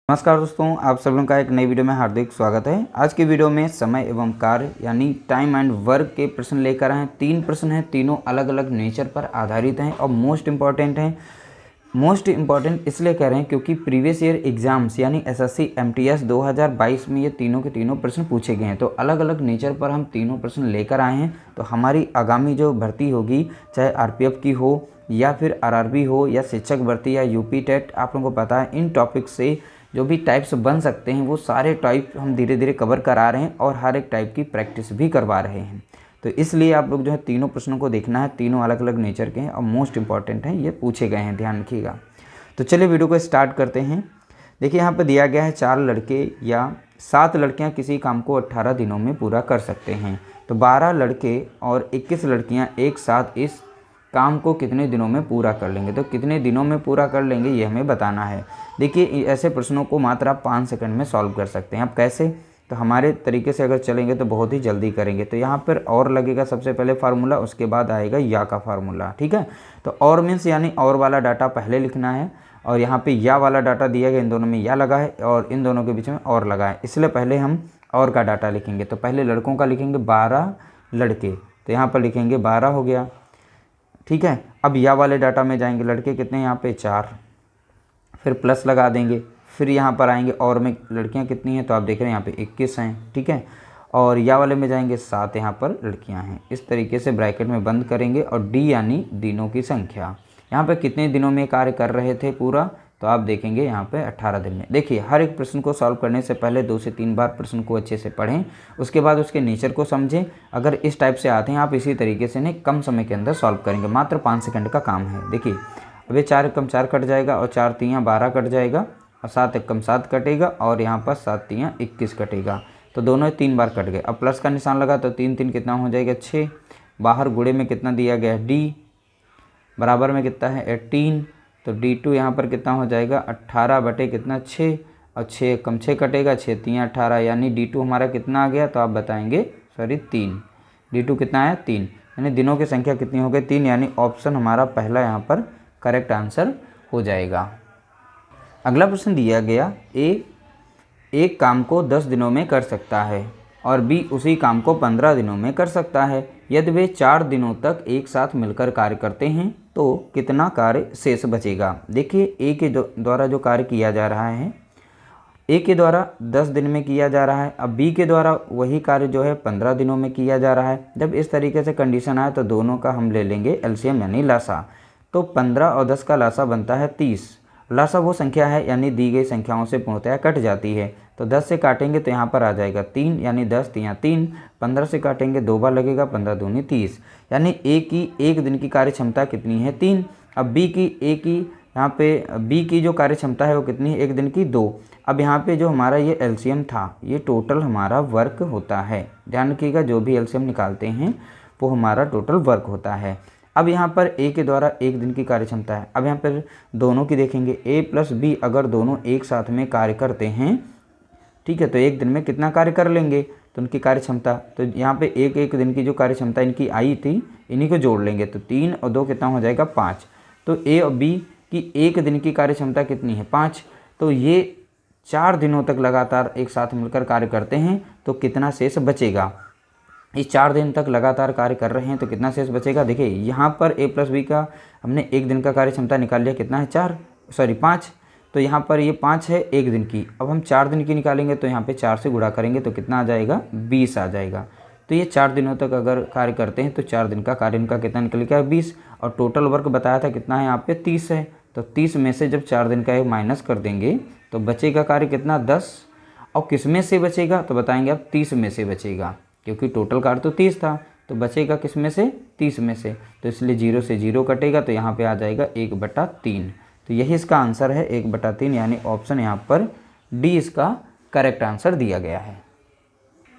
नमस्कार दोस्तों, आप सब लोगों का एक नई वीडियो में हार्दिक स्वागत है। आज की वीडियो में समय एवं कार्य यानी टाइम एंड वर्क के प्रश्न लेकर आए हैं। 3 प्रश्न हैं, तीनों अलग अलग नेचर पर आधारित हैं और मोस्ट इम्पॉर्टेंट हैं। मोस्ट इम्पॉर्टेंट इसलिए कह रहे हैं क्योंकि प्रीवियस ईयर एग्जाम्स यानी एसएससी एमटीएस 2022 में ये तीनों के तीनों प्रश्न पूछे गए हैं। तो अलग अलग नेचर पर हम तीनों प्रश्न लेकर आए हैं। तो हमारी आगामी जो भर्ती होगी, चाहे आरपीएफ की हो या फिर आरआरबी हो या शिक्षक भर्ती या यूपी टेट, आप लोगों को पता है इन टॉपिक से जो भी टाइप्स बन सकते हैं वो सारे टाइप हम धीरे धीरे कवर करा रहे हैं और हर एक टाइप की प्रैक्टिस भी करवा रहे हैं। तो इसलिए आप लोग जो है तीनों प्रश्नों को देखना है, तीनों अलग अलग नेचर के हैं और मोस्ट इंपॉर्टेंट हैं, ये पूछे गए हैं, ध्यान रखिएगा। तो चलिए वीडियो को स्टार्ट करते हैं। देखिए यहाँ पर दिया गया है 4 लड़के या 7 लड़कियाँ किसी काम को 18 दिनों में पूरा कर सकते हैं। तो 12 लड़के और 21 लड़कियाँ एक साथ इस काम को कितने दिनों में पूरा कर लेंगे। तो कितने दिनों में पूरा कर लेंगे ये हमें बताना है। देखिए ऐसे प्रश्नों को मात्र आप 5 सेकंड में सॉल्व कर सकते हैं। अब कैसे? तो हमारे तरीके से अगर चलेंगे तो बहुत ही जल्दी करेंगे। तो यहाँ पर और लगेगा सबसे पहले फार्मूला, उसके बाद आएगा या का फार्मूला, ठीक है। तो और मीन्स यानी और वाला डाटा पहले लिखना है और यहाँ पे या वाला डाटा दिया गया, इन दोनों में या लगा है और इन दोनों के बीच में और लगा है, इसलिए पहले हम और का डाटा लिखेंगे। तो पहले लड़कों का लिखेंगे 12 लड़के, तो यहाँ पर लिखेंगे 12 हो गया, ठीक है। अब या वाले डाटा में जाएंगे, लड़के कितने यहाँ पे 4, फिर प्लस लगा देंगे, फिर यहाँ पर आएंगे और में लड़कियाँ कितनी हैं, तो आप देख रहे हैं यहाँ पे 21 हैं, ठीक है। और या वाले में जाएंगे 7, यहाँ पर लड़कियाँ हैं। इस तरीके से ब्रैकेट में बंद करेंगे और डी यानी दिनों की संख्या, यहाँ पर कितने दिनों में कार्य कर रहे थे पूरा, तो आप देखेंगे यहाँ पे 18 दिन में। देखिए हर एक प्रश्न को सॉल्व करने से पहले 2 से 3 बार प्रश्न को अच्छे से पढ़ें, उसके बाद उसके नेचर को समझें। अगर इस टाइप से आते हैं आप इसी तरीके से नहीं कम समय के अंदर सॉल्व करेंगे, मात्र 5 सेकंड का काम है। देखिए अब ये 4 एकम 4 कट जाएगा और 4 तियाँ 12 कट जाएगा और 7 एकम 7 कटेगा और यहाँ पर 7 तियाँ 21 कटेगा। तो दोनों 3 बार कट गए। अब प्लस का निशान लगा तो 3 3 कितना हो जाएगा 6, बाहर गुणे में कितना दिया गया है डी, बराबर में कितना है 18, तो D2 यहाँ पर कितना हो जाएगा 18 बटे कितना 6 और 6 कम 6 कटेगा, 6 3 18, यानी D2 हमारा कितना आ गया, तो आप बताएंगे 3। D2 कितना आया 3, यानी दिनों की संख्या कितनी हो गई 3, यानी ऑप्शन हमारा पहला यहाँ पर करेक्ट आंसर हो जाएगा। अगला प्रश्न दिया गया, ए एक काम को 10 दिनों में कर सकता है और बी उसी काम को 15 दिनों में कर सकता है। यदि वे 4 दिनों तक एक साथ मिलकर कार्य करते हैं तो कितना कार्य शेष बचेगा। देखिए ए के द्वारा जो कार्य किया जा रहा है, ए के द्वारा 10 दिन में किया जा रहा है, अब बी के द्वारा वही कार्य जो है 15 दिनों में किया जा रहा है। जब इस तरीके से कंडीशन आए तो दोनों का हम ले लेंगे एलसीएम यानी लासा। तो 15 और 10 का लासा बनता है 30। लासा वो संख्या है यानी दी गई संख्याओं से पूर्णतया कट जाती है। तो 10 से काटेंगे तो यहाँ पर आ जाएगा 3, यानी 10 तियाँ 3, 15 से काटेंगे 2 बार लगेगा, 15 दूनी 30, यानी ए की एक दिन की कार्य क्षमता कितनी है 3। अब बी की यहाँ पे बी की जो कार्य क्षमता है वो कितनी है, एक दिन की 2। अब यहाँ पे जो हमारा ये एलसीएम था, ये टोटल हमारा वर्क होता है, ध्यान रखिएगा जो भी एलसीएम निकालते हैं वो हमारा टोटल वर्क होता है। अब यहाँ पर ए के द्वारा एक दिन की कार्य क्षमता है। अब यहाँ पर दोनों की देखेंगे, ए प्लस बी अगर दोनों एक साथ में कार्य करते हैं, ठीक है, तो एक दिन में कितना कार्य कर लेंगे, तो उनकी कार्य क्षमता, तो यहाँ पे एक दिन की जो कार्य क्षमता इनकी आई थी, इन्हीं को जोड़ लेंगे, तो 3 और 2 कितना हो जाएगा 5। तो ए और बी की एक दिन की कार्य क्षमता कितनी है 5। तो ये 4 दिनों तक लगातार एक साथ मिलकर कार्य करते हैं तो कितना शेष बचेगा। इस 4 दिन तक लगातार कार्य कर रहे हैं तो कितना शेष बचेगा। देखिए यहाँ पर ए प्लस बी का हमने एक दिन का कार्य क्षमता निकाल लिया, कितना है 5, तो यहाँ पर ये 5 है एक दिन की। अब हम 4 दिन की निकालेंगे तो यहाँ पे 4 से गुणा करेंगे तो कितना आ जाएगा 20 आ जाएगा। तो ये 4 दिनों तक अगर कार्य करते हैं तो 4 दिन का कार्य इनका कितना निकलेगा 20, और टोटल वर्क बताया था कितना है यहाँ पे 30 है। तो 30 में से जब 4 दिन का एक माइनस कर देंगे तो बचेगा कार्य कितना 10, और किस में से बचेगा तो बताएंगे आप 30 में से बचेगा, क्योंकि टोटल कार्य तो 30 था, तो बचेगा किस में से 30 में से, तो इसलिए 0 से 0 कटेगा तो यहाँ पे आ जाएगा 1/3। तो यही इसका आंसर है 1/3, यानी ऑप्शन यहाँ पर डी इसका करेक्ट आंसर दिया गया है।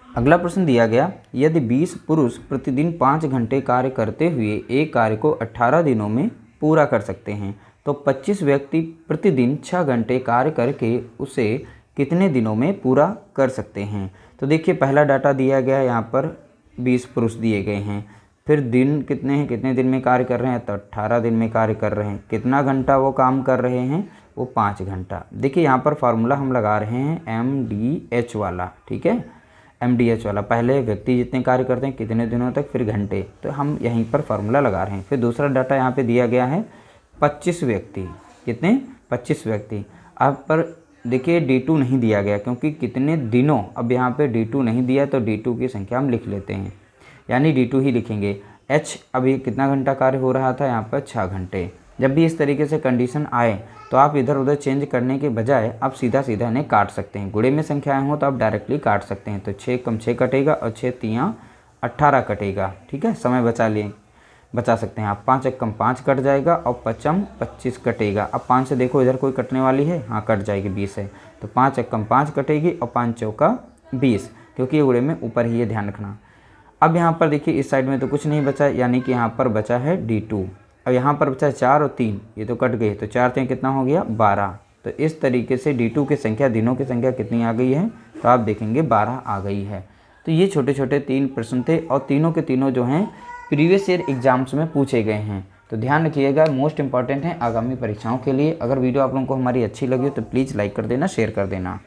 अगला प्रश्न दिया गया, यदि 20 पुरुष प्रतिदिन 5 घंटे कार्य करते हुए एक कार्य को 18 दिनों में पूरा कर सकते हैं तो 25 व्यक्ति प्रतिदिन 6 घंटे कार्य करके उसे कितने दिनों में पूरा कर सकते हैं। तो देखिए पहला डाटा दिया गया है, यहाँ पर 20 पुरुष दिए गए हैं, फिर दिन कितने हैं, कितने दिन में कार्य कर रहे हैं, तो 18 दिन में कार्य कर रहे हैं। कितना घंटा वो काम कर रहे हैं, वो 5 घंटा। देखिए यहाँ पर फार्मूला हम लगा रहे हैं MDH वाला, ठीक है, MDH वाला। पहले व्यक्ति जितने कार्य करते हैं कितने दिनों तक, फिर घंटे, तो हम यहीं पर फार्मूला लगा रहे हैं। फिर दूसरा डाटा यहाँ पे दिया गया है 25 व्यक्ति, कितने, 25 व्यक्ति। अब पर देखिए D2 नहीं दिया गया क्योंकि कितने दिनों, अब यहाँ पे D2 नहीं दिया तो D2 की संख्या हम लिख लेते हैं, यानी D2 ही लिखेंगे। H अभी कितना घंटा कार्य हो रहा था, यहाँ पर 6 घंटे। जब भी इस तरीके से कंडीशन आए तो आप इधर उधर चेंज करने के बजाय आप सीधा सीधा इन्हें काट सकते हैं। गुणे में संख्याएं हो तो आप डायरेक्टली काट सकते हैं। तो 6 कम 6 कटेगा और 6 तियाँ 18 कटेगा, ठीक है, समय बचा सकते हैं आप। 5 एक कम 5 कट जाएगा और 5 25 कटेगा। अब 5 से देखो इधर कोई कटने वाली है, हाँ कट जाएगी, 20 है, तो 5 एक कम 5 कटेगी और 5 चौका 20, क्योंकि ये गुणे में ऊपर ही है, ध्यान रखना। अब यहाँ पर देखिए इस साइड में तो कुछ नहीं बचा, यानी कि यहाँ पर बचा है D2। अब यहाँ पर बचा 4 और 3, ये तो कट गए, तो 4 3 कितना हो गया, 12। तो इस तरीके से D2 की संख्या, दिनों की संख्या कितनी आ गई है, तो आप देखेंगे 12 आ गई है। तो ये छोटे छोटे 3 प्रश्न थे और तीनों के तीनों जो हैं प्रीवियस ईयर एग्जाम्स में पूछे गए हैं। तो ध्यान रखिएगा, मोस्ट इंपॉर्टेंट है आगामी परीक्षाओं के लिए। अगर वीडियो आप लोगों को हमारी अच्छी लगी हो तो प्लीज़ लाइक कर देना, शेयर कर देना।